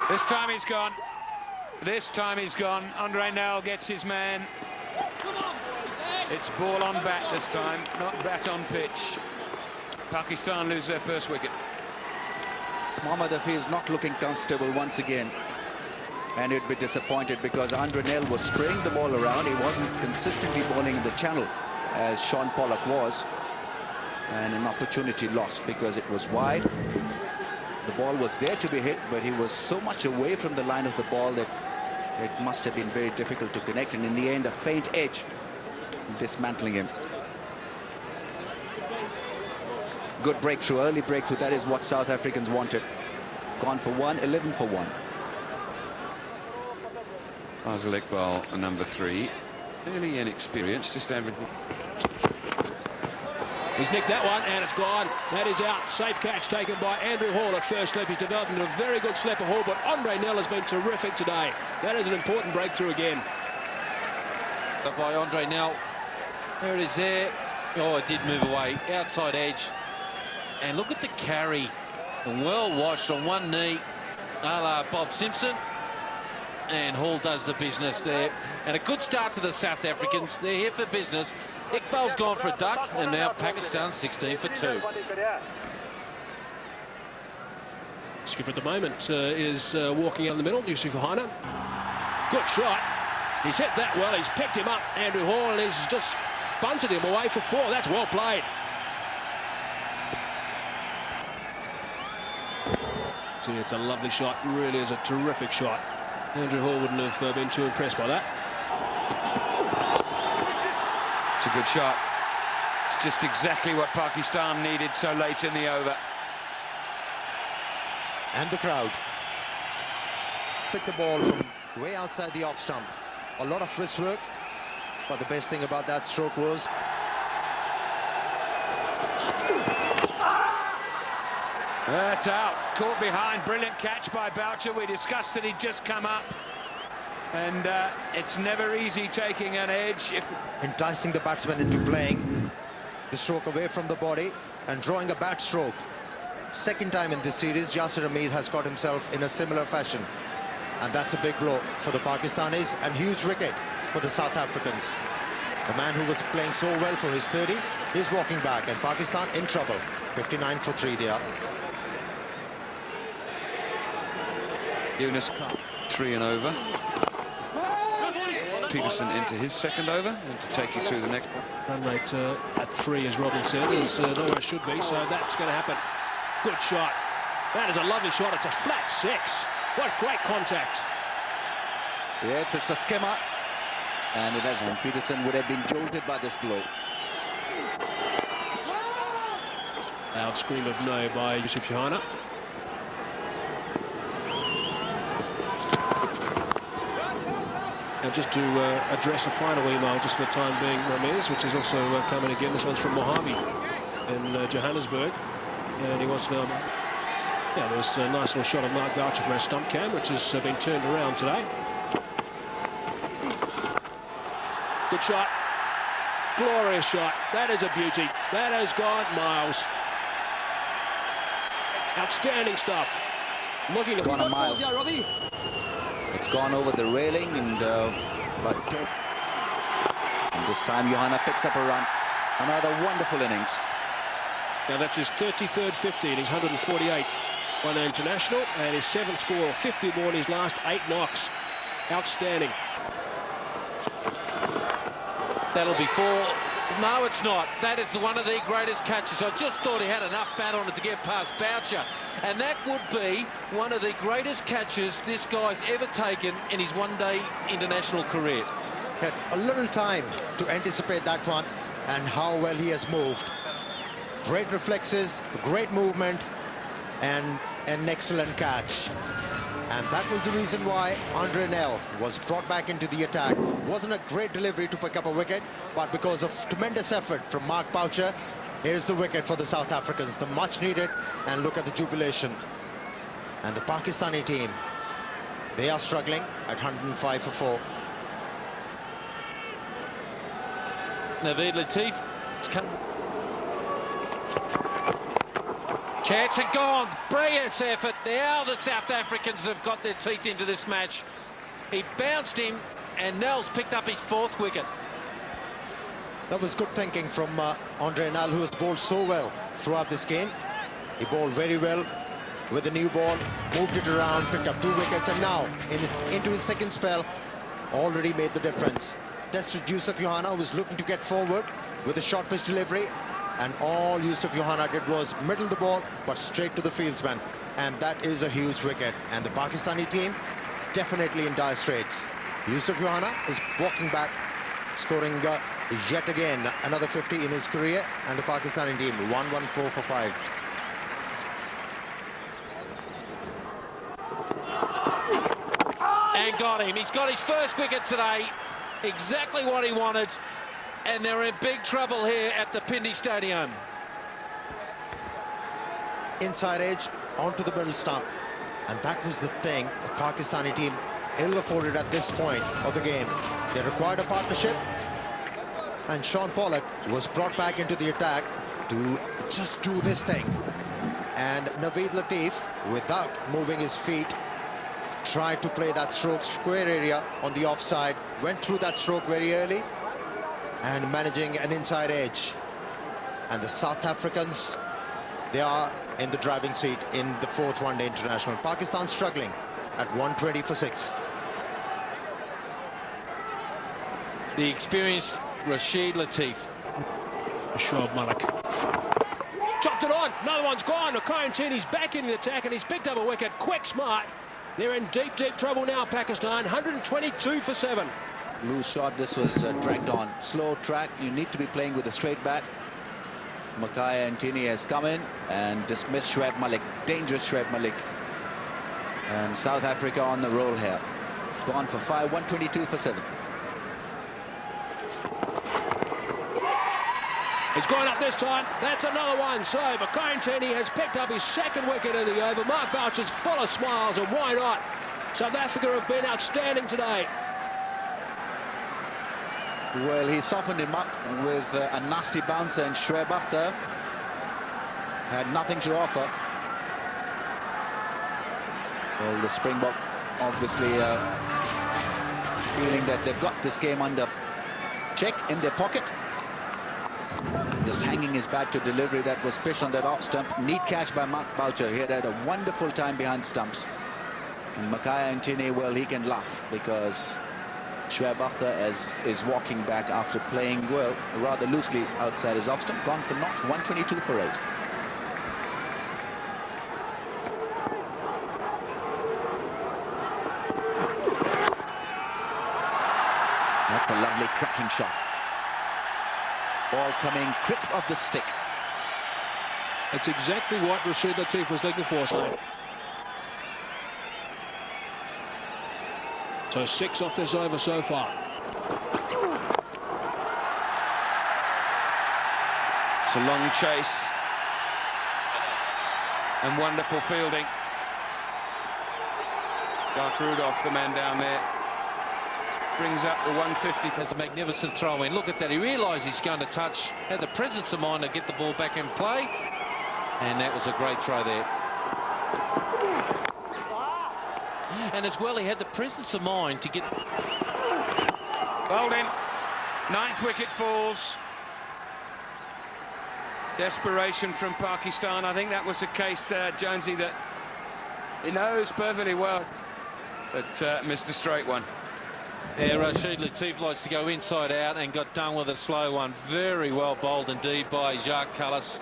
This time he's gone. This time he's gone. Andre Nel gets his man. It's ball on bat this time, not bat on pitch. Pakistan lose their first wicket. Mohammad Hafiz not looking comfortable once again. And he'd be disappointed because Andre Nel was spraying the ball around. He wasn't consistently bowling in the channel as Sean Pollock was. And an opportunity lost because it was wide. The ball was there to be hit, but he was so much away from the line of the ball that it must have been very difficult to connect. And in the end, a faint edge dismantling him. Good breakthrough, early breakthrough. That is what South Africans wanted. Gone for one, 11 for one. Fazil Iqbal, number 3. Fairly inexperienced, just average. He's nicked that one, and it's gone. That is out. Safe catch taken by Andrew Hall at first slip. He's developed into a very good slipper haul, but Andre Nel has been terrific today. That is an important breakthrough again. By Andre Nel. There it is there. Oh, it did move away. Outside edge. And look at the carry. And well washed on one knee. A la Bob Simpson. And Hall does the business there. And a good start to the South Africans. They're here for business. Iqbal's gone for a duck, and now Pakistan 16 for 2. Skipper at the moment is walking out in the middle, Yusuf Haina. Good shot. He's hit that well. He's picked him up, Andrew Hall, and he's just bunted him away for 4. That's well played. See, it's a lovely shot. Really is a terrific shot. Andrew Hall wouldn't have been too impressed by that. It's a good shot. It's just exactly what Pakistan needed so late in the over. And the crowd picked the ball from way outside the off stump. A lot of wrist work, but the best thing about that stroke was that's out. Caught behind. Brilliant catch by Boucher. We discussed that he'd just come up. And it's never easy taking an edge. enticing the batsman into playing the stroke away from the body and drawing a bad stroke. Second time in this series, Yasir Hamid has caught himself in a similar fashion. And that's a big blow for the Pakistanis and huge wicket for the South Africans. The man who was playing so well for his 30 is walking back, and Pakistan in trouble. 59 for 3 they are. Yunus 3 and over. Peterson into his second over, and to take you through the next one. Run rate at 3, as Robin said, is not where it should be, so that's going to happen. Good shot. That is a lovely shot. It's a flat 6. What great contact. Yeah, it's a skimmer. And it has been. Peterson would have been jolted by this blow. Loud scream of no by Yusuf Haina. And just to address a final email just for the time being, Ramirez, which is also coming again. This one's from Mojave in Johannesburg. And he wants to know, yeah, there's a nice little shot of Mark Boucher from our stump cam, which has been turned around today. Good shot. Glorious shot. That is a beauty. That has gone miles. Outstanding stuff. Looking It's gone a mile. It's gone over the railing, and this time Johanna picks up a run. Another wonderful innings. Now that's his 33rd 50 in his 148th one international, and his 7th score of 50 more in his last 8 knocks. Outstanding. That'll be 4. No, it's not. That is one of the greatest catches. I just thought he had enough bat on it to get past Boucher. And that would be one of the greatest catches this guy's ever taken in his one-day international career. Had a little time to anticipate that one and how well he has moved. Great reflexes, great movement, and an excellent catch. And that was the reason why Andre Nel was brought back into the attack. Wasn't a great delivery to pick up a wicket, but because of tremendous effort from Mark Boucher, here's the wicket for the South Africans, the much needed, and look at the jubilation. And the Pakistani team, they are struggling at 105 for 4. Naveed Latif Chance and gone. Brilliant effort. Now the South Africans have got their teeth into this match. He bounced him, and Nell's picked up his 4th wicket. That was good thinking from Andre Nel, who has bowled so well throughout this game. He bowled very well with the new ball, moved it around, picked up 2 wickets, and now into his 2nd spell, already made the difference. Tested Yusuf Yohana, who was looking to get forward with a short pitch delivery, and all Yusuf Yohana did was middle the ball, but straight to the fieldsman. And that is a huge wicket. And the Pakistani team definitely in dire straits. Yusuf Yohana is walking back, scoring yet again another 50 in his career, and the Pakistani team 114 for 5. And got him. He's got his 1st wicket today. Exactly what he wanted. And they're in big trouble here at the Pindi Stadium. Inside edge onto the middle stump, and that was the thing the Pakistani team ill-afforded at this point of the game. They required a partnership, and Sean Pollock was brought back into the attack to just do this thing. And Naveed Latif, without moving his feet, tried to play that stroke square area on the offside, went through that stroke very early, and managing an inside edge. And the South Africans, they are in the driving seat in the 4th one-day international. Pakistan struggling at 120 for 6. The experienced Rashid Latif. Shoaib Malik. Chopped it on. Another one's gone. Kayantini's back in the attack, and he's picked up a wicket. Quick, smart. They're in deep, deep trouble now, Pakistan. 122 for 7. Loose shot, this was dragged on. Slow track, you need to be playing with a straight bat. Kayantini has come in and dismissed Shoaib Malik. Dangerous Shoaib Malik. And South Africa on the roll here. Gone for 5, 122 for 7. He's gone up this time. That's another one. So Kayantini has picked up his 2nd wicket of the over. Mark Boucher's full of smiles, and why not? South Africa have been outstanding today. Well, he softened him up with a nasty bouncer, and Shoaib Akhtar had nothing to offer. Well, the Springbok obviously feeling that they've got this game under check in their pocket. Just hanging his bat to delivery, that was pitched on that off stump. Neat catch by Mark Boucher. He had a wonderful time behind stumps. And Kayantini, well, he can laugh because Shoaib Akhtar is walking back after playing well, rather loosely outside his off stump. Gone for naught, 122 for 8. That's a lovely cracking shot. Ball coming crisp off the stick. That's exactly what Rashid Latif was looking for. So 6 off this over so far. It's a long chase. And wonderful fielding. Dark Rudolph, the man down there, brings up the 150. That's a magnificent throw in. Look at that. He realised he's going to touch. Had the presence of mind to get the ball back in play. And that was a great throw there. And as well, he had the presence of mind to get... Bowled in. 9th wicket falls. Desperation from Pakistan. I think that was the case, Jonesy, that he knows perfectly well. But missed a straight one. Yeah, Rashid Latif likes to go inside out and got done with a slow one. Very well bowled indeed by Jacques Kallis.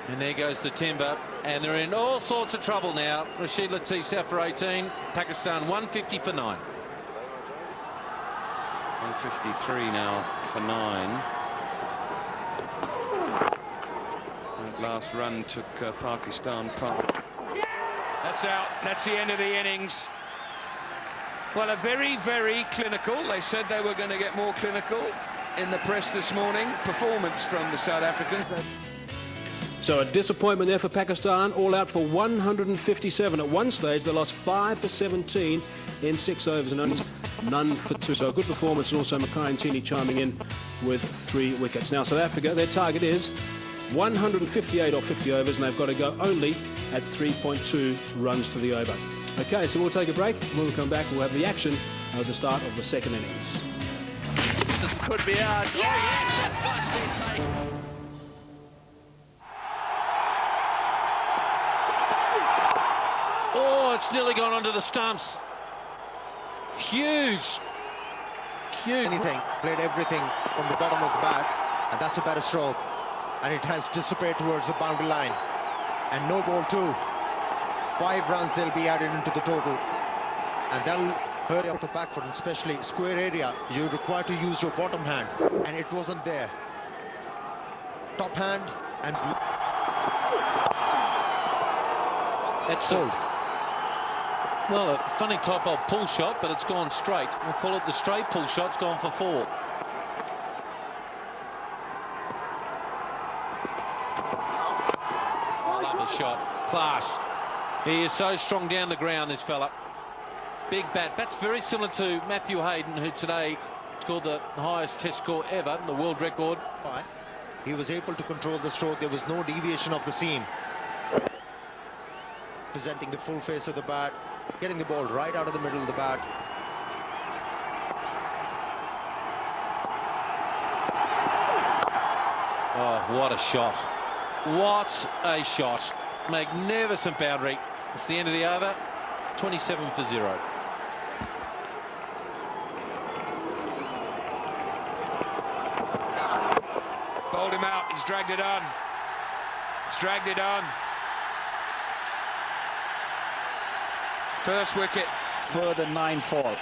And there goes the timber. And they're in all sorts of trouble now. Rashid Latif's out for 18. Pakistan 150 for 9. 153 now for 9. That last run took Pakistan. That's out. That's the end of the innings. Well, a very, very clinical, they said they were going to get more clinical in the press this morning, performance from the South Africans. So a disappointment there for Pakistan, all out for 157. At one stage, they lost 5 for 17 in 6 overs and only none for 2. So a good performance, and also Kayantini chiming in with 3 wickets. Now, South Africa, their target is 158 off 50 overs, and they've got to go only at 3.2 runs to the over. Okay, so we'll take a break. When we come back, we'll have the action at the start of the second innings. This could be ours. Oh, yes, that's much better. Oh, it's nearly gone onto the stumps. Huge. Anything, played everything from the bottom of the bat, and that's a better stroke. And it has dissipated towards the boundary line. And no ball too. 5 runs they'll be added into the total. And they'll hurry up the back foot, especially square area. You're required to use your bottom hand, and it wasn't there. Top hand and That's sold. Well, a funny type of pull shot, but it's gone straight. We'll call it the straight pull shot. It's gone for 4. Love the shot. Class. He is so strong down the ground, this fella. Big bat. Bat's very similar to Matthew Hayden, who today scored the highest test score ever, the world record. he was able to control the stroke. There was no deviation of the seam. Presenting the full face of the bat, getting the ball right out of the middle of the bat. Oh, what a shot. What a shot. Magnificent boundary. It's the end of the over. 27 for 0. Bowled him out. He's dragged it on. He's dragged it on. First wicket. Further 9 fall.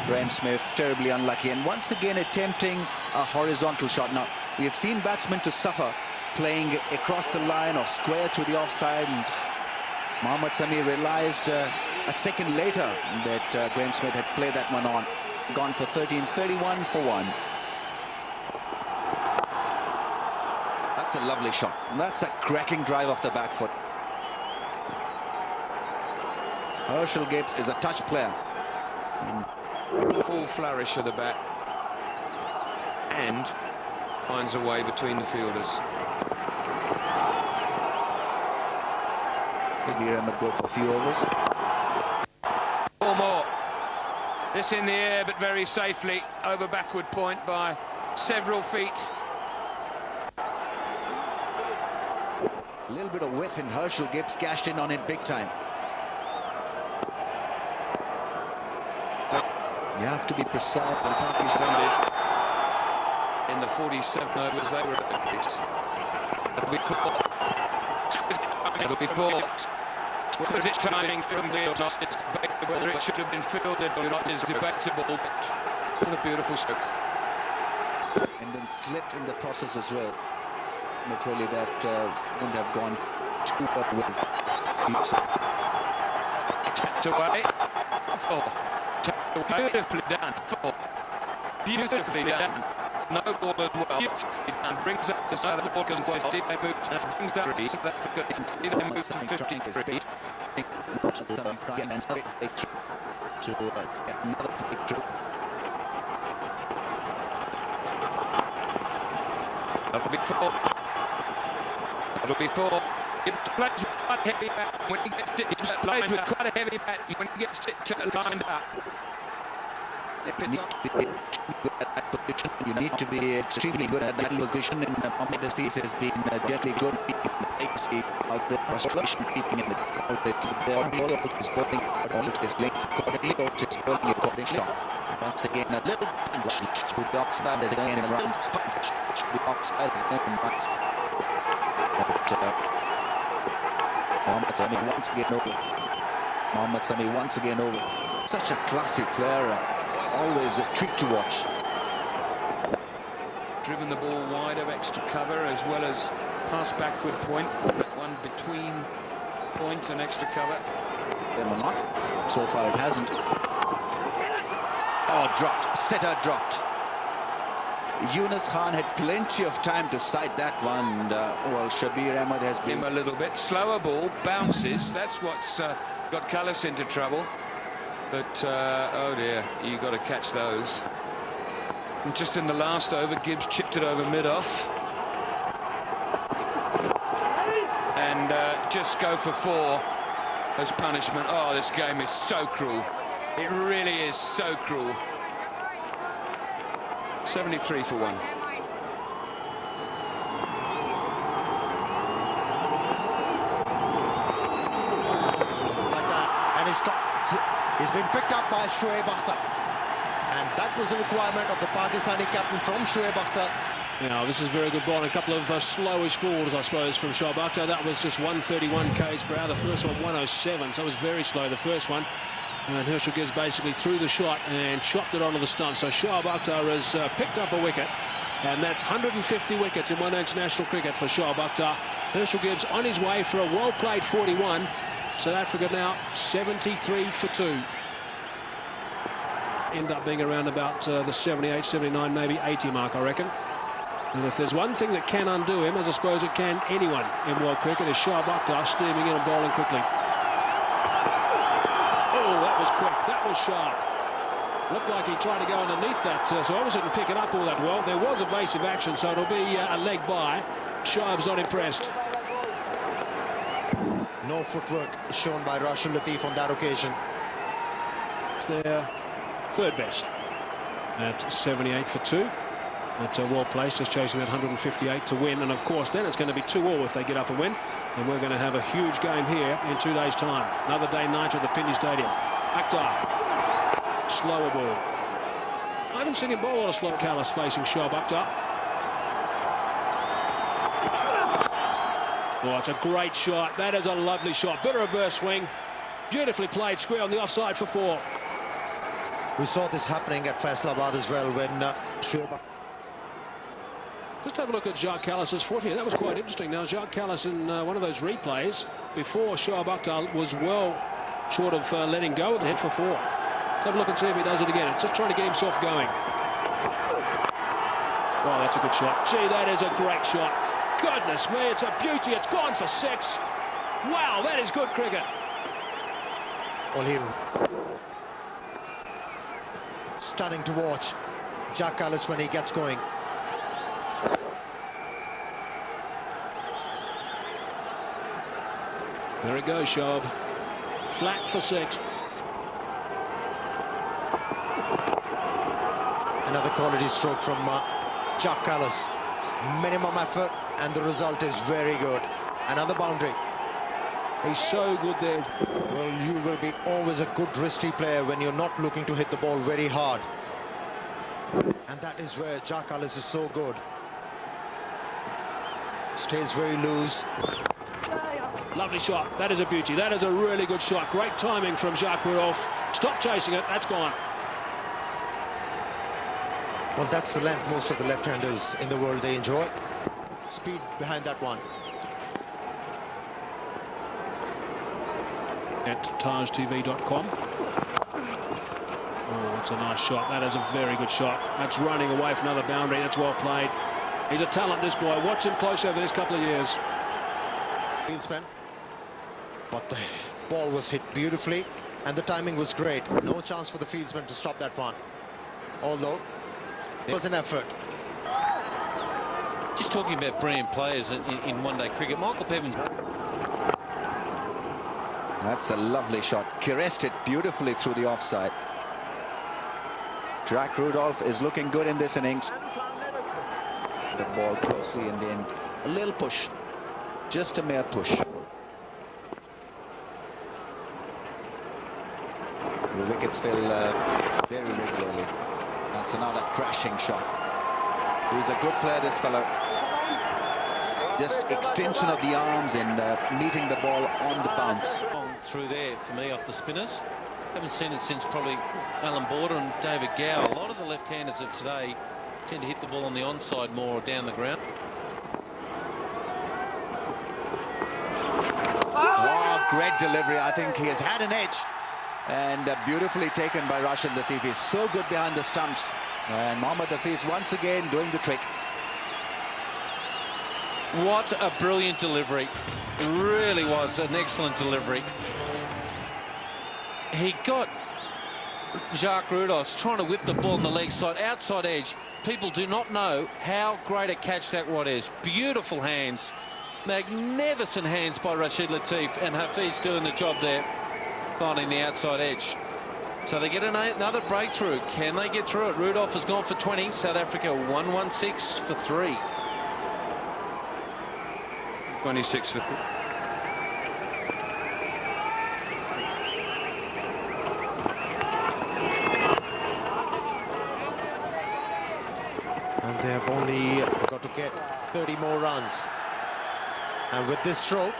Graeme Smith terribly unlucky, and once again attempting a horizontal shot. Now, we have seen batsmen to suffer playing across the line or square through the offside, and Mohammad Sami realized a second later that Graeme Smith had played that one on. Gone for 13, 31 for 1. That's a lovely shot. That's a cracking drive off the back foot. Herschel Gibbs is a touch player. Full flourish of the bat. And finds a way between the fielders. Ahmed go for a few overs. 4 more. This in the air, but very safely over backward point by several feet. A little bit of whiff, and Herschel Gibbs cashed in on it big time. You have to be precise. And Pakistan did in the 47 overs they were at the crease. It'll be four. It'll be 4. Was it timing filmed or not? It's debatable whether it should have been fielded or not is debatable, but what a beautiful stroke. And then slipped in the process as well. But really that wouldn't have gone too well with Tapped away. 4. Beautifully done. 4. Beautifully done. No ball as well. Beautifully done. Brings up to South Africa's 50. They move to South Africa. They move to 53. To get another breakthrough. That'll be 4. That'll be 4. It plays with quite a heavy bat when he gets it. Plays with quite a heavy bat when he gets it lined up. You need to be good at that position. You need to be extremely good at that position. And Mohammad Hafiz has been generally good keeping the pace out the frustration, keeping in the ball is bowling all it is length accordingly, or it is bowling accordingly. Once again, a little punch through the offside as again and runs. Punch through the offside as again and runs. But Mohammad Sami once again over. Mohammad Sami once again over. Such a classy player. Always a treat to watch. Driven the ball wide of extra cover as well as pass backward point. That one between point and extra cover. Them or not. So far it hasn't. Oh, dropped. Setter dropped. Yunus Khan had plenty of time to sight that one. And, well, Shabir Ahmed has been him a little bit. Slower ball, bounces. That's what's got Kallis into trouble. But, oh dear, you've got to catch those. And just in the last over, Gibbs chipped it over mid-off. just go for 4 as punishment. Oh, this game is so cruel. It really is so cruel. 73 for 1. Like that, and he's been picked up by Shoaib Akhtar, and that was the requirement of the Pakistani captain from Shoaib Akhtar. Now, this is very good ball. A couple of slowish balls, I suppose, from Shoaib Akhtar. That was just 131 k's per hour. The first one, 107, so it was very slow, the first one. And Herschel Gibbs basically threw the shot and chopped it onto the stump. So Shoaib Akhtar has picked up a wicket, and that's 150 wickets in one international cricket for Shoaib Akhtar. Herschel Gibbs on his way for a well-played 41. South Africa now 73 for 2. End up being around about the 78, 79, maybe 80 mark, I reckon. And if there's one thing that can undo him, as I suppose it can anyone in world cricket, is Shoaib Akhtar steaming in and bowling quickly. Oh, that was quick. That was sharp. Looked like he tried to go underneath that, so obviously didn't pick it up all that well. There was evasive action, so it'll be a leg by. Shoaib's not impressed. No footwork shown by Rashid Latif on that occasion. Their third best at 78 for 2. But well placed, just chasing that 158 to win. And of course, then it's going to be 2-2 if they get up and win. And we're going to have a huge game here in 2 days' time. Another day night at the Pindi Stadium. Akhtar, slower ball. I haven't seen him bowl a lot of slow colours facing Shoaib Akhtar. Oh, it's a great shot. That is a lovely shot. Bit of reverse swing. Beautifully played, square on the offside for 4. We saw this happening at Faisalabad as well when Shoaib. Just have a look at Jacques Kallis's foot here. That was quite interesting. Now, Jacques Kallis in one of those replays before Shoaib Akhtar was well short of letting go with the hit for 4. Let's have a look and see if he does it again. It's just trying to get himself going. Wow, that's a good shot. Gee, that is a great shot. Goodness me, it's a beauty. It's gone for 6. Wow, that is good cricket. Well, stunning to watch. Jacques Kallis when he gets going. There it goes, Shoaib. Flat for 6. Another quality stroke from Jacques Kallis. Minimum effort, and the result is very good. Another boundary. He's so good there. Well, you will be always a good wristy player when you're not looking to hit the ball very hard. And that is where Jacques Kallis is so good. Stays very loose. Lovely shot. That is a beauty. That is a really good shot. Great timing from Jacques Rudolph. Stop chasing it. That's gone. Well, that's the length most of the left-handers in the world they enjoy. Speed behind that one. At tajtv.com. Oh, it's a nice shot. That is a very good shot. That's running away from another boundary. That's well played. He's a talent, this boy. Watch him close over this couple of years. Fieldsman. But the ball was hit beautifully, and the timing was great. No chance for the fieldsman to stop that one. Although, it was an effort. Just talking about brilliant players in one-day cricket, Michael Pevins. That's a lovely shot. Caressed it beautifully through the offside. Jacques Rudolph is looking good in this innings. The ball closely in the end. A little push. Just a mere push. The wickets fell very regularly. That's another crashing shot. He's a good player, this fellow. Just extension of the arms and meeting the ball on the bounce. Through there for me off the spinners. Haven't seen it since probably Alan Border and David Gow. A lot of the left-handers of today tend to hit the ball on the onside more or down the ground. Oh, great delivery. I think he has had an edge. And beautifully taken by Rashid Latif. He's so good behind the stumps. And Mohammad Hafiz once again doing the trick. What a brilliant delivery. Really was an excellent delivery. He got Jacques Rudolph trying to whip the ball on the leg side, outside edge. People do not know how great a catch that was. Beautiful hands. Magnificent hands by Rashid Latif, and Hafiz doing the job there, finding the outside edge. So they get another breakthrough. Can they get through it? Rudolph has gone for 20. South Africa 116 for 3. 26 for... And they have only got to get 30 more runs. And with this stroke,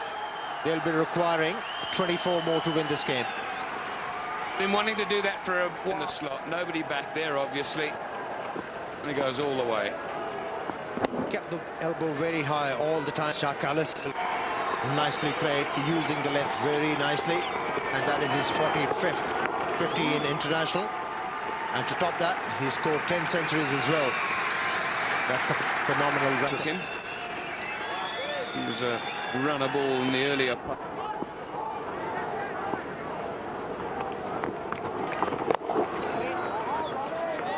they'll be requiring 24 more to win this game. Been wanting to do that for a in the slot. Nobody back there, obviously. And he goes all the way. Kept the elbow very high all the time. Jacques Kallis, nicely played, using the length very nicely. And that is his 45th 50 in international. And to top that, he scored 10 centuries as well. That's a phenomenal run. Took him. He was a runner ball in the earlier part.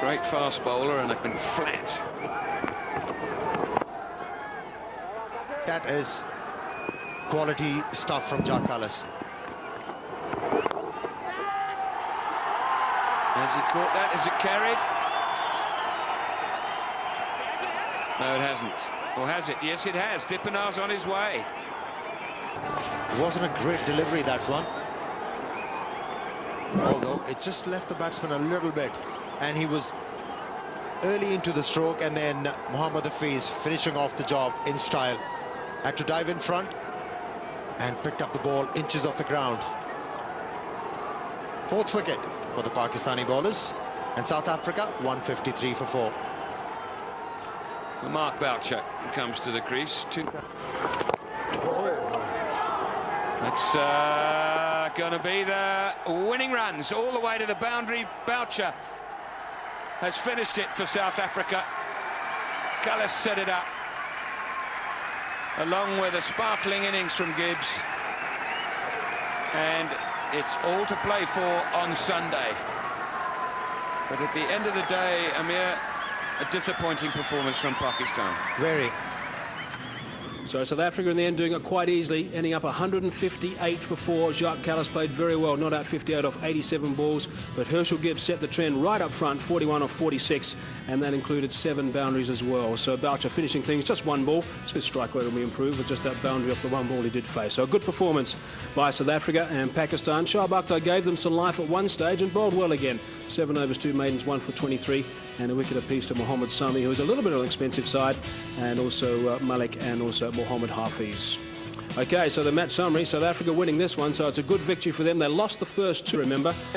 Great fast bowler, and they've been flat. That is quality stuff from Jacques Kallis. Has he caught that? Is it carried? No, it hasn't. Or has it? Yes, it has. Dippenaar's on his way. It wasn't a great delivery, that one. Although it just left the batsman a little bit. And he was early into the stroke, and then Mohammad Hafiz finishing off the job in style. Had to dive in front and picked up the ball inches off the ground. 4th wicket for the Pakistani bowlers. And South Africa 153 for 4. Mark Boucher comes to the crease. That's going to be the winning runs all the way to the boundary. Boucher has finished it for South Africa. Kallis set it up, along with a sparkling innings from Gibbs. And it's all to play for on Sunday. But at the end of the day, Amir, a disappointing performance from Pakistan. Very. So South Africa in the end doing it quite easily, ending up 158 for 4. Jacques Kallis played very well, not out 58 off 87 balls, but Herschel Gibbs set the trend right up front, 41 off 46, and that included 7 boundaries as well. So Boucher finishing things, just 1 ball. His strike rate will be improved with just that boundary off the 1 ball he did face. So a good performance by South Africa and Pakistan. Shoaib Akhtar gave them some life at one stage and bowled well again. 7 overs, 2 maidens, 1 for 23, and a wicket apiece to Mohammad Sami, who is a little bit on the expensive side, and also Malik and also Mohammad Hafiz. Okay, so the match summary, South Africa winning this one, so it's a good victory for them. They lost the first 2, remember.